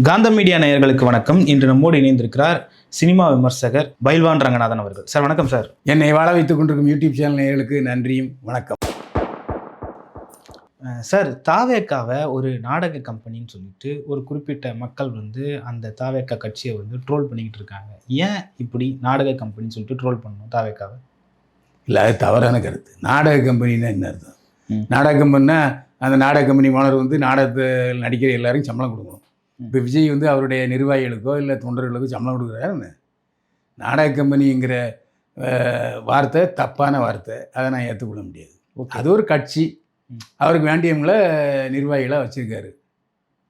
காந்தம் மீடியா நேயர்களுக்கு வணக்கம். இன்று நம்மோடு இணைந்திருக்கிறார் சினிமா விமர்சகர் பைல்வான் ரங்கநாதன் அவர்கள். சார் வணக்கம் சார். என்னை வாழ வைத்துக் கொண்டிருக்கும் யூடியூப் சேனல் நேயர்களுக்கு நன்றியும் வணக்கம். சார், தாவேக்காவை ஒரு நாடக கம்பெனின்னு சொல்லிட்டு ஒரு குறிப்பிட்ட மக்கள் அந்த தாவேக்கா கட்சியை ட்ரோல் பண்ணிக்கிட்டு இருக்காங்க. ஏன் இப்படி நாடக கம்பெனின்னு சொல்லிட்டு ட்ரோல் பண்ணணும் தாவேக்காவை? இல்லை, அது தவறான கருத்து. நாடக கம்பெனின்னா என்ன அர்த்தம்? நாடக கம்பெனினா அந்த நாடக கம்பெனி ஓனர் நாடகத்தில் நடிக்கிற எல்லாருக்கும் சம்பளம் கொடுக்கணும். இப்போ விஜய் அவருடைய நிர்வாகிகளுக்கோ இல்லை தொண்டர்களுக்கோ சம்பளம் கொடுக்குறாருன்னு. நாடக கம்பெனிங்கிற வார்த்தை தப்பான வார்த்தை, அதை நான் ஏற்றுக்கொள்ள முடியாது. அது ஒரு கட்சி, அவருக்கு வேண்டியவங்கள நிர்வாகிகளாக வச்சுருக்காரு.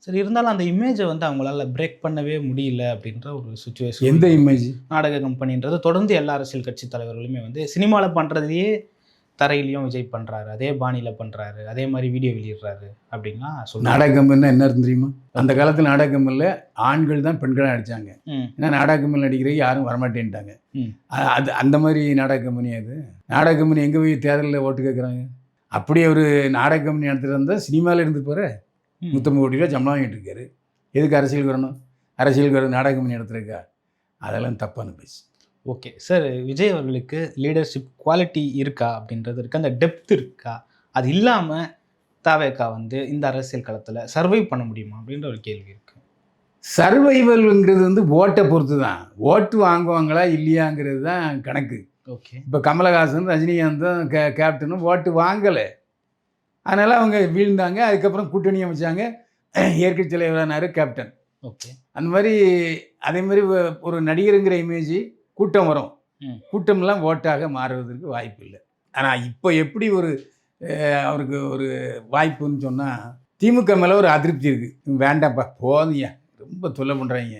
சரி, இருந்தாலும் அந்த இமேஜை அவங்களால பிரேக் பண்ணவே முடியல அப்படின்ற ஒரு சுச்சுவேஷன். எந்த இமேஜ்? நாடக கம்பெனின்றது தொடர்ந்து எல்லா அரசியல் கட்சி தலைவர்களுமே சினிமாவில் பண்ணுறதையே தரையிலையும் விஜய் பண்ணுறாரு, அதே பாணியில் பண்ணுறாரு, அதே மாதிரி வீடியோ வெளியிடுறாரு அப்படின்னா சொல்லுங்கள். நாடக கம்பெனினா என்ன தெரியுமா? அந்த காலத்தில் நாடக கம்பெனியில் ஆண்கள் தான் பெண்களாக நடித்தாங்க. ஏன்னா நாடக கம்பெனி நடிக்கிறதுக்கு யாரும் வரமாட்டேன்ட்டாங்க. அது அந்த மாதிரி நாடக கம்பெனி. அது நாடக கம்பெனி எங்கே போய் தேர்தலில் ஓட்டு கேட்குறாங்க? அப்படியே ஒரு நாடக கம்பெனி நடத்திட்டு இருந்தால் சினிமாவில் இருந்து போகிற 150 கோடி ரூபா சம்பளம் வாங்கிட்டு இருக்காரு. எதுக்கு அரசியலுக்கு வரணும்? அரசியலுக்கு வர நாடக கம்பெனி நடத்துறதுக்கா? அதெல்லாம் தப்பான பேச்சு. ஓகே சார், விஜய் அவர்களுக்கு லீடர்ஷிப் குவாலிட்டி இருக்கா அப்படின்றது இருக்குது, அந்த டெப்த் இருக்கா? அது இல்லாமல் தாவேக்கா இந்த அரசியல் களத்தில் சர்வை பண்ண முடியுமா அப்படின்ற ஒரு கேள்வி இருக்குது. சர்வைவல்ங்கிறது ஓட்டை பொறுத்து தான். ஓட்டு வாங்குவாங்களா இல்லையாங்கிறது தான் கணக்கு. ஓகே, இப்போ கமலஹாசன், ரஜினிகாந்தும் கேப்டனும் ஓட்டு வாங்கலை, அதனால் அவங்க வீழ்ந்தாங்க. அதுக்கப்புறம் கூட்டணி அமைச்சாங்க, இயற்கை தலைவரானார் கேப்டன். ஓகே, அந்த மாதிரி அதே மாதிரி ஒரு நடிகருங்கிற இமேஜ் கூட்டம் வரும். கூட்டம்லாம் ஓட்டாக மாறுவதற்கு வாய்ப்பு இல்லை. ஆனால் இப்போ எப்படி அவருக்கு ஒரு வாய்ப்புன்னு சொன்னால், திமுக மேலே ஒரு அதிருப்தி இருக்குது. வேண்டாம்ப்பா, போதுங்க, ரொம்ப தொல்லை பண்ணுறாங்க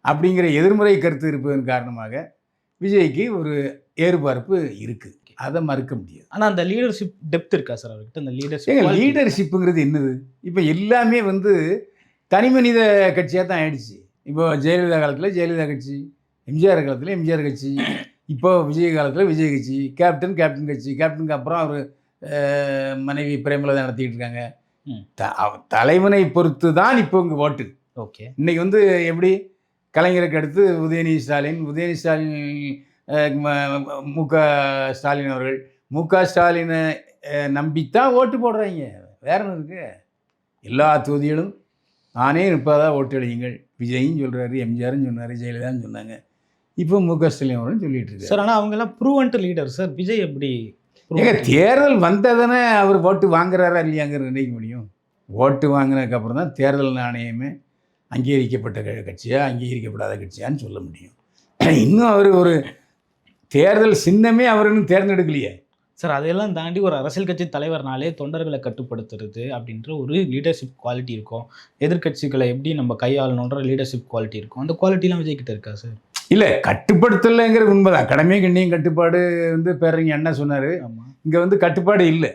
அப்படிங்கிற எதிர்மறை கருத்து இருப்பதன் காரணமாக விஜய்க்கு ஒரு ஏறுபார்ப்பு இருக்குது. அதை மறுக்க முடியாது. ஆனால் அந்த லீடர்ஷிப் டெப்த் இருக்கா சார் அவர்கிட்ட? அந்த லீடர்ஷிப்புங்கிறது என்னது? இப்போ எல்லாமே தனி மனித கட்சியாக தான் ஆயிடுச்சு. இப்போ ஜெயலலிதா காலத்தில் ஜெயலலிதா கட்சி, எம்ஜிஆர் காலத்தில் எம்ஜிஆர் கட்சி, இப்போ விஜய் காலத்தில் விஜய் கட்சி, கேப்டன் கட்சி. கேப்டனுக்கு அப்புறம் அவர் மனைவி பிரேமலதா நடத்திக்கிட்டு இருக்காங்க. தலைவனை பொறுத்து தான் இப்போ இங்கே ஓட்டு. ஓகே, இன்றைக்கி எப்படி கலைஞருக்கு அடுத்து உதயநிதி ஸ்டாலின், முக ஸ்டாலின் அவர்கள், முக ஸ்டாலினை நம்பித்தான் ஓட்டு போடுறாங்க. வேற என்ன இருக்குது? எல்லா தொகுதிகளும் நானே இருப்பதாக ஓட்டு அளியுங்கள். விஜயும் சொல்கிறாரு, எம்ஜிஆரும் சொன்னார், ஜெயலலிதான்னு சொன்னாங்க, இப்போ முக ஸ்டாலின் அவரும் சொல்லிட்டு இருக்காரு. சார், ஆனால் அவங்கெல்லாம் ப்ரூவன்ட் லீடர் சார். விஜய் எப்படி? தேர்தல் வந்ததானே அவர் ஓட்டு வாங்குறாரா இல்லையாங்கிற நினைக்க முடியும். ஓட்டு வாங்கினதுக்கப்புறம் தான் தேர்தல் நாணயமே அங்கீகரிக்கப்பட்ட கட்சியா அங்கீகரிக்கப்படாத கட்சியான்னு சொல்ல முடியும். இன்னும் அவர் ஒரு தேர்தல் சின்னமே அவர் இன்னும் தேர்ந்தெடுக்கலையே சார். அதையெல்லாம் தாண்டி ஒரு அரசியல் கட்சி தலைவர்னாலே தொண்டர்களை கட்டுப்படுத்துறது அப்படின்ற ஒரு லீடர்ஷிப் குவாலிட்டி இருக்கும். எதிர்கட்சிகளை எப்படி நம்ம கையாளணுன்ற லீடர்ஷிப் குவாலிட்டி இருக்கும். அந்த குவாலிட்டிலாம் விஜய் கிட்ட இருக்கா சார்? இல்லை, கட்டுப்படுத்தலைங்கிறது உண்மைதான். கடமை கண்ணியம் கட்டுப்பாடு பேரறிஞர் அண்ணா சொன்னார். இங்கே கட்டுப்பாடு இல்லை.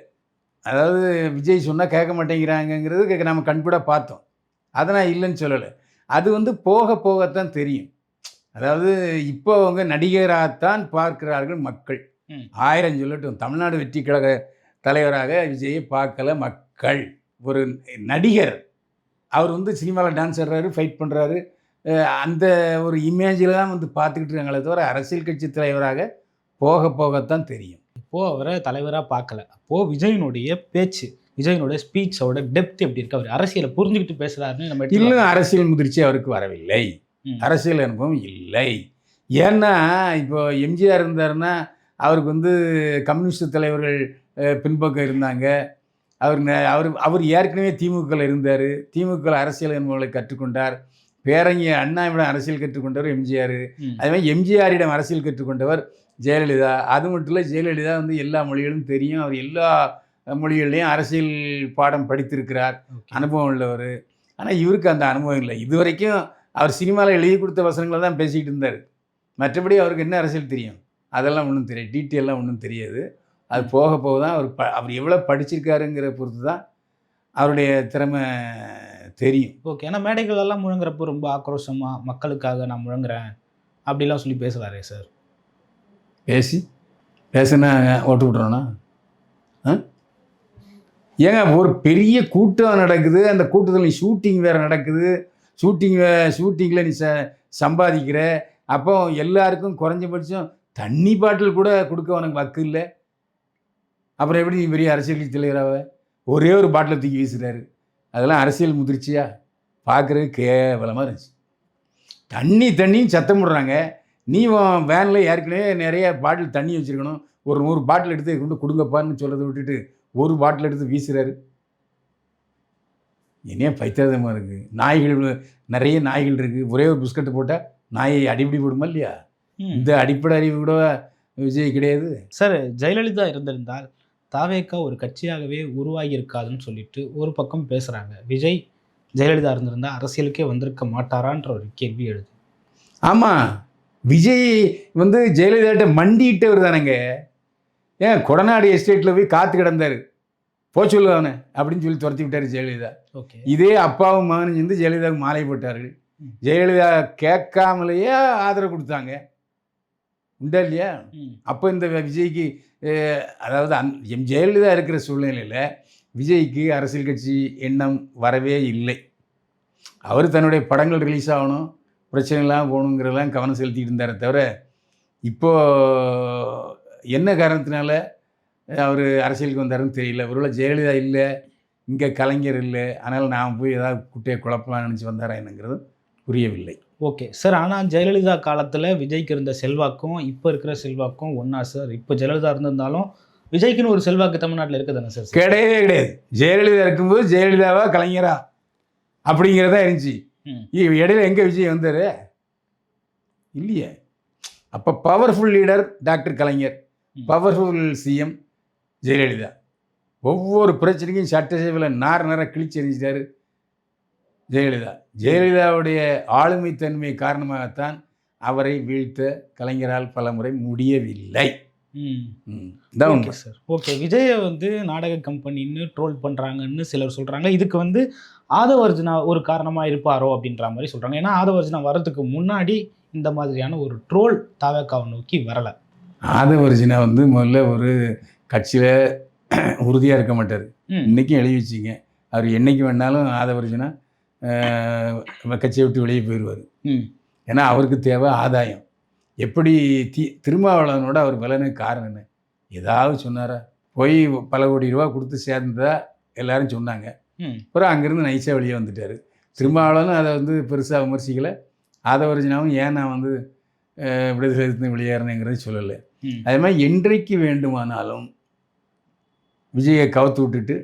அதாவது விஜய் சொன்னால் கேட்க மாட்டேங்கிறாங்கங்கிறது நம்ம கண்கூட பார்த்தோம். அதை நான் இல்லைன்னு சொல்லலை. அது போக போகத்தான் தெரியும். அதாவது இப்போ அவங்க நடிகராகத்தான் பார்க்கிறார்கள் மக்கள். 1000 சொல்லட்டும், தமிழ்நாடு வெற்றி கழக தலைவராக விஜயை பார்க்கல மக்கள். ஒரு நடிகர், அவர் சினிமாவில் டான்ஸ் ஆடுறாரு, ஃபைட் பண்ணுறாரு, அந்த ஒரு இமேஜில் தான் பார்த்துக்கிட்டு இருக்காங்களே தவிர அரசியல் கட்சி தலைவராக போக போகத்தான் தெரியும். இப்போது அவரை தலைவராக பார்க்கல. அப்போது விஜயனுடைய பேச்சு, விஜயனுடைய ஸ்பீச்சோட டெப்த் எப்படி இருக்குது? அவர் அரசியலை புரிஞ்சுக்கிட்டு பேசுகிறாருன்னு நம்ம இன்னும் அரசியல் முதிர்ச்சி அவருக்கு வரவில்லை, அரசியல் அனுபவம் இல்லை. ஏன்னா இப்போ எம்ஜிஆர் இருந்தாருன்னா அவருக்கு கம்யூனிஸ்ட் தலைவர்கள் பின்பக்கம் இருந்தாங்க. அவர் ஏற்கனவே திமுகவில் இருந்தார். திமுக அரசியல் அனுபவங்களை கற்றுக்கொண்டார். பேரறிஞர் அண்ணாவிடம் அரசியல் கற்றுக்கொண்டவர் எம்ஜிஆர். அதே மாதிரி எம்ஜிஆரிடம் அரசியல் கற்றுக்கொண்டவர் ஜெயலலிதா. அது மட்டும் இல்லை, ஜெயலலிதா எல்லா மொழிகளும் தெரியும். அவர் எல்லா மொழிகள்லையும் அரசியல் பாடம் படித்திருக்கிறார், அனுபவம் உள்ளவர். ஆனால் இவருக்கு அந்த அனுபவம் இல்லை. இது வரைக்கும் அவர் சினிமாவில் எழுதி கொடுத்த வசனங்களை தான் பேசிக்கிட்டு இருந்தார். மற்றபடி அவருக்கு என்ன அரசியல் தெரியும்? அதெல்லாம் ஒன்றும் தெரியாது, டீட்டெயிலாம் ஒன்றும் தெரியாது. அது போக போக தான் அவர் எவ்வளோ படிச்சிருக்காருங்கிற பொறுத்து தான் அவருடைய திறமை தெரியும். ஓகே, ஏன்னா மேடைகளெல்லாம் முழங்குறப்போ ரொம்ப ஆக்ரோஷமாக மக்களுக்காக நான் முழங்குறேன் அப்படிலாம் சொல்லி பேசுகிறாரே சார். பேசுனா ஓட்டு விட்றோன்னா ஏங்க, ஒரு பெரிய கூட்டம் நடக்குது, அந்த கூட்டத்தில் ஷூட்டிங் வேறு நடக்குது, ஷூட்டிங்கில் நீ சம்பாதிக்கிற. அப்போ எல்லாருக்கும் குறைஞ்சபட்சம் தண்ணி பாட்டில் கூட கொடுக்க உனக்கு வக்கு இல்லை. அப்புறம் எப்படி நீ பெரிய அரசியல் கட்சி தலைவராக? ஒரே ஒரு பாட்டிலை தூக்கி வீசுறாரு. அதெல்லாம் அரசியல் முதிர்ச்சியா? பார்க்குறது கேவலமாக இருந்துச்சு. தண்ணியும் சத்தம் விடுறாங்க. நீ வேனில் ஏற்கனவே நிறைய பாட்டில் தண்ணி வச்சுருக்கணும். ஒரு 100 பாட்டில் எடுத்து கொண்டு கொடுங்கப்பான்னு சொல்கிறத விட்டுட்டு ஒரு பாட்டில் எடுத்து வீசுறாரு. என்னையா பைத்தியமாக இருக்குது. நாய்கள் நிறைய நாய்கள் இருக்குது. ஒரே ஒரு பிஸ்கட்டு போட்டால் நாயை அடிப்படி போடுமா இல்லையா? இந்த அடிப்படை அறிவு கூட விஜய் கிடையாது. சார், ஜெயலலிதா இருந்திருந்தால் தாவேகா ஒரு கட்சியாகவே உருவாகி இருக்காதுன்னு சொல்லிட்டு ஒரு பக்கம் பேசுகிறாங்க. விஜய் ஜெயலலிதா இருந்திருந்தால் அரசியலுக்கே வந்திருக்க மாட்டாரான்ற ஒரு கேள்வி எழுது. ஆமாம், விஜய் ஜெயலலிதாட்ட மண்டிட்டவர் தானேங்க. ஏன் கொடநாடு எஸ்டேட்டில் போய் காத்து கிடந்தார். போச்சொல்லுவானே அப்படின்னு சொல்லி துரத்தி விட்டார் ஜெயலலிதா. ஓகே. இதே அப்பாவும் மகனும் சேர்ந்து ஜெயலலிதாவுக்கு மாலை போட்டார்கள். ஜெயலலிதா கேட்காமலேயே ஆதரவு கொடுத்தாங்க. உண்டா இல்லையா? அப்போ இந்த விஜய்க்கு அதாவது ஜெயலலிதா இருக்கிற சூழ்நிலையில் விஜய்க்கு அரசியல் கட்சி எண்ணம் வரவே இல்லை. அவர் தன்னுடைய படங்கள் ரிலீஸ் ஆகணும், பிரச்சனைலாம் போகணுங்கிறதெல்லாம் கவனம் செலுத்திட்டு இருந்தாரே தவிர, இப்போது என்ன காரணத்தினால அவர் அரசியலுக்கு வந்தாருன்னு தெரியல. ஒருவேளை ஜெயலலிதா இல்லை, இங்கே கலைஞர் இல்லை, அதனால் நான் போய் ஏதாவது குட்டையை குழப்பலாம்னு நினச்சி வந்தாரா என்னங்கிறது புரியவில்லை. ஓகே சார், ஆனால் ஜெயலலிதா காலத்தில் விஜய்க்கு இருந்த செல்வாக்கும் இப்போ இருக்கிற செல்வாக்கும் ஒன்றா சார்? இப்போ ஜெயலலிதா இருந்திருந்தாலும் விஜய்க்குன்னு ஒரு செல்வாக்கு தமிழ்நாட்டில் இருக்குது தானே சார்? கிடையவே கிடையாது. ஜெயலலிதா இருக்கும்போது ஜெயலலிதாவா கலைஞரா அப்படிங்கிறதா இருந்துச்சு. இடையில எங்கே விஜய் வந்தார்? இல்லையே. அப்போ பவர்ஃபுல் லீடர் டாக்டர் கலைஞர், பவர்ஃபுல் சிஎம் ஜெயலலிதா. ஒவ்வொரு பிரச்சனைக்கும் சட்டசபையில் நேர கிழிச்சு எறிஞ்சிட்டாரு ஜெயலலிதா. ஜெயலலிதாவுடைய ஆளுமைத்தன்மை காரணமாகத்தான் அவரை வீழ்த்த கலைஞரால் பல முறை முடியவில்லை. Okay sir. ஓகே, விஜயை நாடக கம்பெனின்னு ட்ரோல் பண்ணுறாங்கன்னு சிலர் சொல்கிறாங்க. இதுக்கு ஆதவ அர்ஜுனா ஒரு காரணமாக இருப்பாரோ அப்படின்ற மாதிரி சொல்கிறாங்க. ஏன்னா ஆதவ அர்ஜுனா வர்றதுக்கு முன்னாடி இந்த மாதிரியான ஒரு ட்ரோல் தாவேக்காவை நோக்கி வரலை. ஆதவ அர்ஜுனா முதல்ல ஒரு கட்சியில் உறுதியாக இருக்க மாட்டார். இன்றைக்கும் எழுதி வச்சிங்க, அவர் என்றைக்கு வேணாலும் ஆதவ அர்ஜுனா கட்சியை விட்டு வெளியே போயிடுவார். ஏன்னா அவருக்கு தேவை ஆதாயம். எப்படி திருமாவளவனோட அவர் விலனுக்கு காரணம் என்ன? ஏதாவது சொன்னாரா? போய் பல கோடி ரூபா கொடுத்து சேர்ந்ததா எல்லாரும் சொன்னாங்க. அப்புறம் அங்கேருந்து நைஸாக வெளியே வந்துட்டார். திருமாவளவனும் அதை பெருசாக விமர்சிக்கலை. ஆதவ அர்ஜுனாவும் ஏன் நான் விடுதலை வெளியேறினேங்கிறது சொல்லலை. அதே மாதிரி என்றைக்கு வேண்டுமானாலும் விஜயை கவுத்து விட்டுட்டு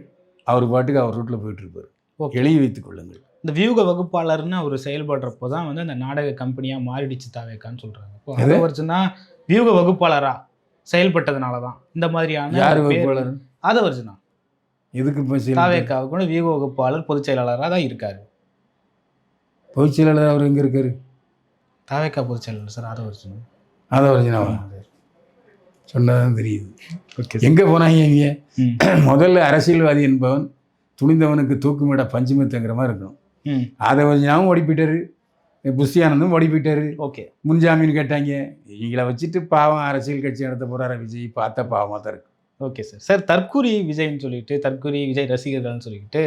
அவர் பாட்டுக்கு அவர் ரூட்டில் போயிட்டுருப்பார். எழுதி வைத்துக் கொள்ளுங்கள். இந்த வியூக வகுப்பாளர்னு அவர் செயல்படுறப்போ தான் அந்த நாடக கம்பெனியாக மாறிடுச்சு தாவேக்கான்னு சொல்கிறாங்க. இப்போ ஆதவ அர்ஜுனா வியூக வகுப்பாளராக செயல்பட்டதுனால தான் இந்த மாதிரியான. யார் வகுப்பாளர்? ஆதவ அர்ஜுனா. எதுக்கு தாவேக்காவுக்கு கூட வியூக வகுப்பாளர் பொதுச் செயலாளராக தான் இருக்காரு. பொதுச் செயலாளர் அவர் எங்கே இருக்காரு? தாவேக்கா பொதுச் செயலாளர் சார் ஆதவ அர்ஜுனா. ஆதவ அர்ஜுனாவா? சொன்னதான் தெரியுது. எங்கே போனாங்க இங்கே? முதல்ல அரசியல்வாதி என்பவன் துணிந்தவனுக்கு தூக்குமிட பஞ்சுமத்துங்கிற மாதிரி இருக்கணும். ஆதவ அர்ஜுனாவும் ஓடி போயிட்டாரு, புஷி ஆனந்தும் ஓடி போயிட்டாரு. ஓகே, முன்ஜாமீன் கேட்டாங்க. இவங்களை வச்சுட்டு பாவம் அரசியல் கட்சி நடத்த போகிறார விஜய். பார்த்தா பாவமாக தான் இருக்கு. Okay sir. சார், தற்கூரி விஜய்ன்னு சொல்லிட்டு, தற்கூரி விஜய் ரசிகர்கள்னு சொல்லிட்டு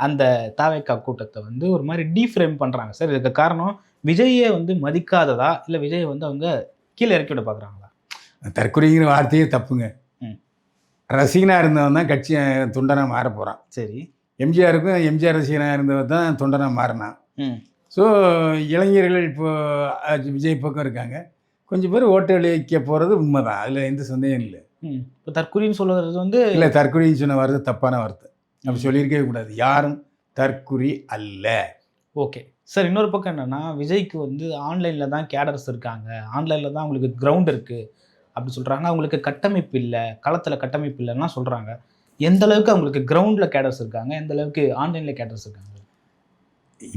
அந்த தாவேக்கா கூட்டத்தை ஒரு மாதிரி டீஃப்ரேம் பண்ணுறாங்க சார். இதுக்கு காரணம் விஜயை மதிக்காததா, இல்லை விஜயை அவங்க கீழே இறக்கி விட பார்க்குறாங்களா? தற்கொலைங்கிற வார்த்தையே தப்புங்க. ரசிகனாக இருந்தவன் தான் கட்சி தொண்டனாக மாற போகிறான். சரி, எம்ஜிஆருக்கும் எம்ஜிஆர் ரசிகனாக இருந்தவன் தான் தொண்டனாக மாறினான். ஸோ இளைஞர்கள் இப்போது விஜய் பக்கம் இருக்காங்க. கொஞ்சம் பேர் ஓட்டு அளிக்க போகிறது உண்மை தான், அதில் எந்த சந்தேகம் இல்லை. இப்போ தற்கொலைன்னு சொல்கிறது இல்லை, தற்கொலைன்னு சொன்ன வார்த்தை தப்பான வார்த்தை. அப்படி சொல்லியிருக்கவே கூடாது. யாரும் தற்குறி அல்ல. ஓகே சார், இன்னொரு பக்கம் என்னென்னா விஜய்க்கு ஆன்லைனில் தான் கேடர்ஸ் இருக்காங்க, ஆன்லைனில் தான் அவங்களுக்கு கிரவுண்ட் இருக்குது அப்படி சொல்கிறாங்க. அவங்களுக்கு கட்டமைப்பு இல்லை, களத்தில் கட்டமைப்பு இல்லைன்னா சொல்கிறாங்க. எந்த அளவுக்கு அவங்களுக்கு கிரவுண்டில் கேடர்ஸ் இருக்காங்க, எந்த அளவுக்கு ஆன்லைனில் கேடர்ஸ் இருக்காங்க?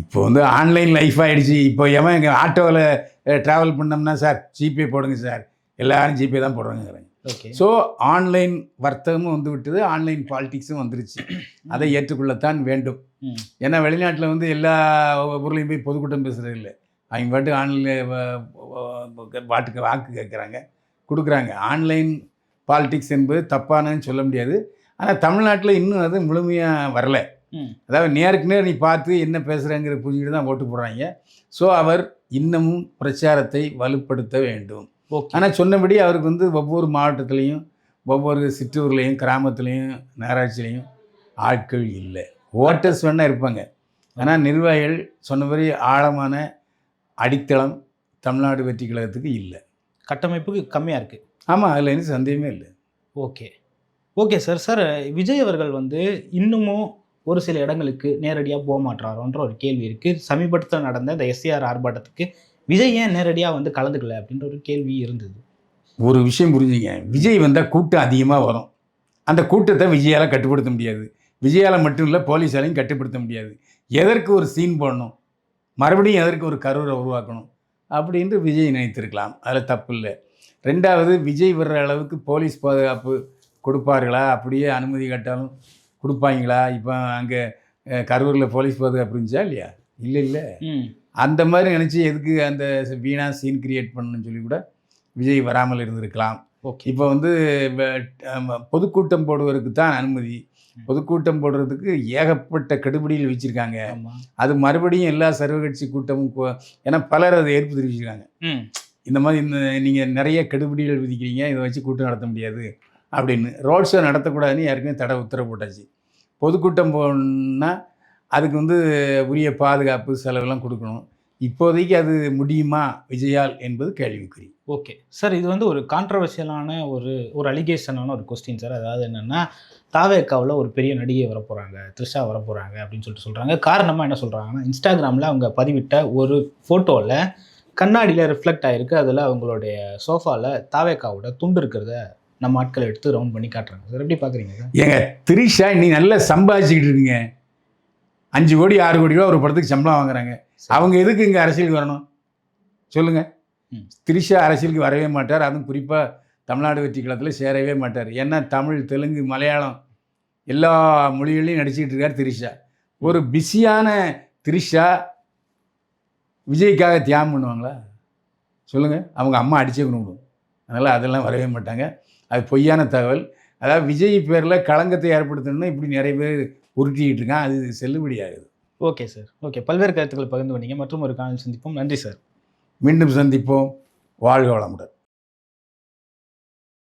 இப்போ ஆன்லைன் லைஃப் ஆகிடுச்சு. இப்போ எவன் எங்கள் ஆட்டோவில் ட்ராவல் பண்ணோம்னா சார் ஜிபே போடுங்க சார், எல்லாரும் ஜிபே தான் போடுறாங்கிறாங்க. ஓகே, ஸோ ஆன்லைன் வர்த்தகமும் விட்டுது, ஆன்லைன் பாலிடிக்ஸும் வந்துருச்சு. அதை ஏற்றுக்கொள்ளத்தான் வேண்டும். ஏன்னா வெளிநாட்டில் எல்லா ஊர்லேயும் போய் பொதுக்கூட்டம் பேசுகிறது இல்லை. அவங்க பாட்டு ஆன்லைனில் பாட்டுக்கு வாக்கு கேட்குறாங்க, கொடுக்குறாங்க. ஆன்லைன் பாலிடிக்ஸ் என்பது தப்பானன்னு சொல்ல முடியாது. ஆனால் தமிழ்நாட்டில் இன்னும் அது முழுமையாக வரலை. ம். அதாவது நேருக்கு நேர் நீ பார்த்து என்ன பேசுகிறேங்கிற புரிஞ்சுட்டு தான் ஓட்டு போடுறாங்க. ஸோ அவர் இன்னமும் பிரச்சாரத்தை வலுப்படுத்த வேண்டும். ஓகே. ஆனால் சொன்னபடி அவருக்கு வந்து ஒவ்வொரு மாவட்டத்துலேயும் ஒவ்வொரு சிற்றூர்லேயும் கிராமத்துலேயும் நகராட்சியிலையும் ஆட்கள் இல்லை. ஓட்டர்ஸ் வேணால் இருப்பாங்க, ஆனால் நிர்வாகிகள் சொன்னபடி ஆழமான அடித்தளம் தமிழ்நாடு வெற்றி கழகத்துக்கு இல்லை. கட்டமைப்புக்கு கம்மியாக இருக்குது. ஆமாம், அதில் எந்த சந்தேகமே இல்லை. Okay. Okay sir. Sir, Vijay அவர்கள் வந்து இன்னமும் ஒரு சில இடங்களுக்கு நேரடியாக போக மாட்டாரோன்ற ஒரு கேள்வி இருக்குது. சமீபத்தில் நடந்த இந்த எஸ்ஏஆர் ஆர்ப்பாட்டத்துக்கு விஜய் ஏன் நேரடியாக வந்து கலந்துக்கல அப்படின்ற ஒரு கேள்வி இருந்தது. ஒரு விஷயம் புரிஞ்சுங்க, விஜய் வந்தால் கூட்டம் அதிகமாக வரும். அந்த கூட்டத்தை விஜயால் கட்டுப்படுத்த முடியாது. விஜயால் மட்டும் இல்லை, போலீஸாலையும் கட்டுப்படுத்த முடியாது. எதற்கு ஒரு சீன் போடணும், மறுபடியும் எதற்கு ஒரு கரூரை உருவாக்கணும் அப்படின்ட்டு விஜய் நினைத்திருக்கலாம். அதில் தப்பு இல்லை. ரெண்டாவது, விஜய் வர்ற அளவுக்கு போலீஸ் பாதுகாப்பு கொடுப்பார்களா, அப்படியே அனுமதி கேட்டாலும் கொடுப்பாங்களா? இப்போ அங்கே கரூரில் போலீஸ் பாதுகாப்பு இருந்துச்சா இல்லையா? இல்லை. அந்த மாதிரி நினச்சி எதுக்கு அந்த வீணா சீன் கிரியேட் பண்ணணும்னு சொல்லி கூட விஜய் வராமல் இருந்திருக்கலாம். ஓகே. இப்போ வந்து பொதுக்கூட்டம் போடுவதற்கு தான் அனுமதி. பொதுக்கூட்டம் போடுறதுக்கு ஏகப்பட்ட கெடுபிடிகள் வச்சுருக்காங்க. அது மறுபடியும் எல்லா சர்வகட்சி கூட்டமும் ஏன்னா பலர் அதை எதிர்ப்பு தெரிவிச்சிருக்காங்க. இந்த மாதிரி நீங்கள் நிறைய கெடுபிடிகள் விதிக்கிறீங்க, இதை வச்சு கூட்டம் நடத்த முடியாது அப்படின்னு. ரோட் ஷோ நடத்தக்கூடாதுன்னு ஏற்கனவே தடை உத்தரவு போட்டாச்சு. பொதுக்கூட்டம் போகணுன்னா அதுக்கு வந்து உரிய பாதுகாப்பு செலவெல்லாம் கொடுக்கணும். இப்போதைக்கு அது முடியுமா விஜயால் என்பது கேள்விக்குறி. ஓகே சார், இது வந்து ஒரு கான்ட்ரவர்ஷியலான ஒரு அலிகேஷனான ஒரு கொஸ்டின் சார். அதாவது என்னென்னா, தாவேக்காவில் ஒரு பெரிய நடிகை வரப்போகிறாங்க, த்ரிஷா வரப்போகிறாங்க அப்படின்னு சொல்கிறாங்க. காரணமாக என்ன சொல்கிறாங்கன்னா, இன்ஸ்டாகிராமில் அவங்க பதிவிட்ட ஒரு ஃபோட்டோவில் கண்ணாடியில் ரிஃப்ளெக்ட் ஆகிருக்கு. அதில் அவங்களுடைய சோஃபாவில் தாவேக்காவோட துண்டு இருக்கிறத நம்ம ஆட்கள் எடுத்து ரவுண்ட் பண்ணி காட்டுறாங்க சார். எப்படி பார்க்குறீங்க சார்? ஏங்க, த்ரிஷா நீ நல்லா சம்பாதிச்சுக்கிட்டு இருக்கீங்க. 5 கோடி 6 கோடி ரூபா ஒரு படத்துக்கு சம்பளம் வாங்குறாங்க. அவங்க எதுக்கு இங்கே அரசியலுக்கு வரணும் சொல்லுங்கள்? த்ரிஷா அரசியலுக்கு வரவே மாட்டார். அதுவும் குறிப்பாக தமிழ்நாடு வெற்றி கழகத்தில் சேரவே மாட்டார். ஏன்னா தமிழ், தெலுங்கு, மலையாளம் எல்லா மொழிகளையும் நடிச்சிக்கிட்டு இருக்கார் த்ரிஷா. ஒரு பிஸியான த்ரிஷா விஜய்க்காக தியாகம் பண்ணுவாங்களா சொல்லுங்கள்? அவங்க அம்மா அடிச்சே கொண்டு. அதனால் அதெல்லாம் வரவே மாட்டாங்க. அது பொய்யான தகவல். அதாவது விஜய் பேரில் களங்கத்தை ஏற்படுத்தணும்னா இப்படி நிறைய பேர் உருட்டிக்கிட்டு இருக்கான். அது செல்லுபடியாகுது. Okay sir. ஓகே, பல்வேறு கருத்துக்களை பகிர்ந்து கொண்டீங்க. மற்றும் ஒரு காணொலி சந்திப்போம். நன்றி சார். மீண்டும் சந்திப்போம். வாழ்க வளமுடன்.